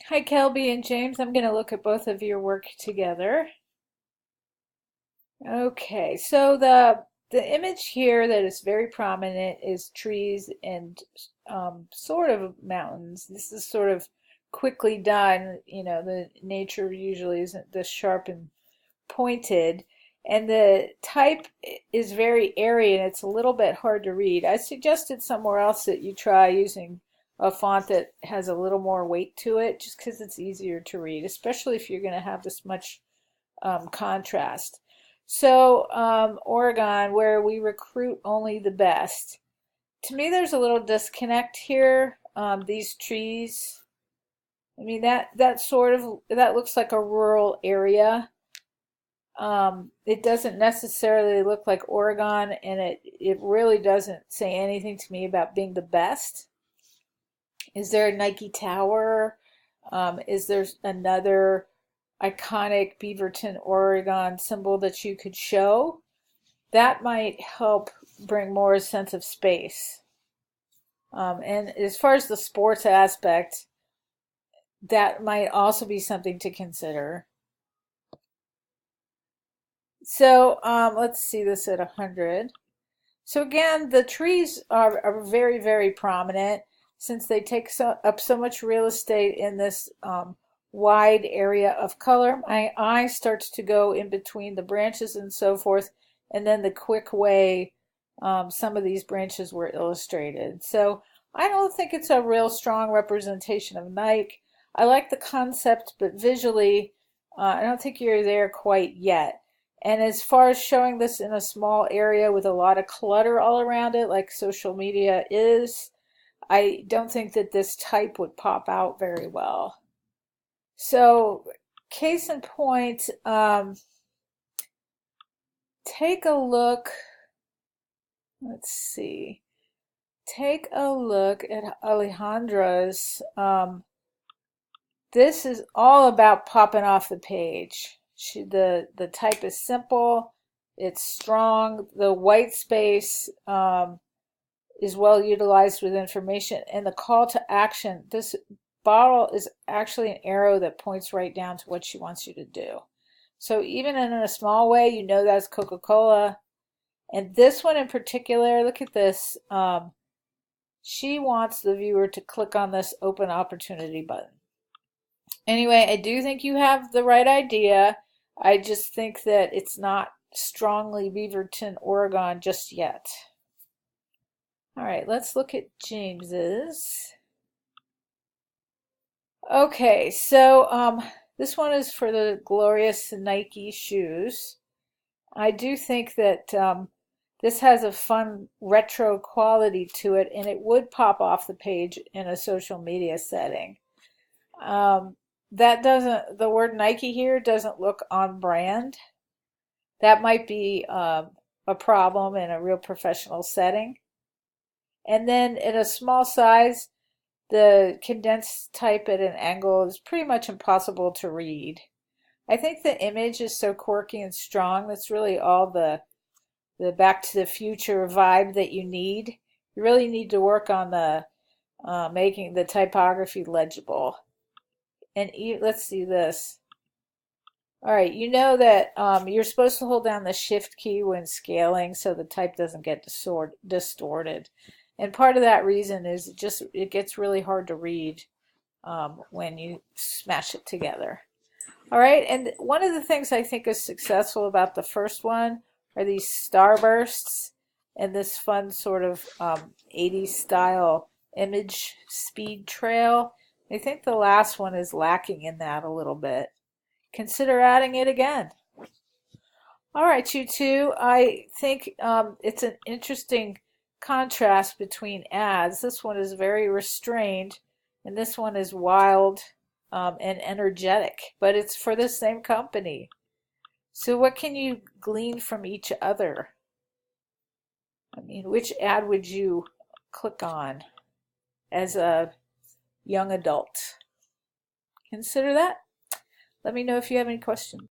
Hi, Kelby and James. I'm going to look at both of your work together. Okay, so the image here that is very prominent is trees and sort of mountains. This is sort of quickly done. The nature usually isn't this sharp and pointed, and the type is very airy and it's a little bit hard to read. I suggested somewhere else that you try using a font that has a little more weight to it, just because it's easier to read, especially if you're going to have this much contrast. So, Oregon, where we recruit only the best. To me, there's a little disconnect here. These trees, I mean, that looks like a rural area. It doesn't necessarily look like Oregon, and it really doesn't say anything to me about being the best. Is there a Nike Tower? Is there another iconic Beaverton, Oregon symbol that you could show? That might help bring more sense of space. And as far as the sports aspect, that might also be something to consider. So let's see this at 100. So again, the trees are very, very prominent since they take up so much real estate in this wide area of color. My eye starts to go in between the branches and so forth, and then the quick way some of these branches were illustrated. So I don't think it's a real strong representation of Nike. I like the concept, but visually, I don't think you're there quite yet. And as far as showing this in a small area with a lot of clutter all around it, like social media is, I don't think that this type would pop out very well. So, case in point, take a look. Let's see. Take a look at Alejandra's. This is all about popping off the page. The type is simple, it's strong, the white space is well utilized with information, and the call to action. This bottle is actually an arrow that points right down to what she wants you to do. So even in a small way, you know that's Coca-Cola. And this one in particular, look at this. She wants the viewer to click on this open opportunity button. Anyway, I do think you have the right idea. I just think that it's not strongly Beaverton, Oregon just yet. All right, let's look at James's. Okay, so this one is for the glorious Nike shoes. I do think that this has a fun retro quality to it, and it would pop off the page in a social media setting. The word Nike here doesn't look on brand. That might be a problem in a real professional setting. And then in a small size, the condensed type at an angle is pretty much impossible to read. I think the image is so quirky and strong. That's really all the Back to the Future vibe that you need. You really need to work on the making the typography legible. And let's see this. All right, you know that you're supposed to hold down the shift key when scaling so the type doesn't get distorted. And part of that reason is it gets really hard to read when you smash it together. All right, and one of the things I think is successful about the first one are these starbursts and this fun sort of 80s style image speed trail. I think the last one is lacking in that a little bit. Consider adding it again. All right, you two. I think it's an interesting contrast between ads. This one is very restrained, and this one is wild and energetic, but it's for the same company. So, what can you glean from each other? I mean, which ad would you click on as a young adult? Consider that. Let me know if you have any questions.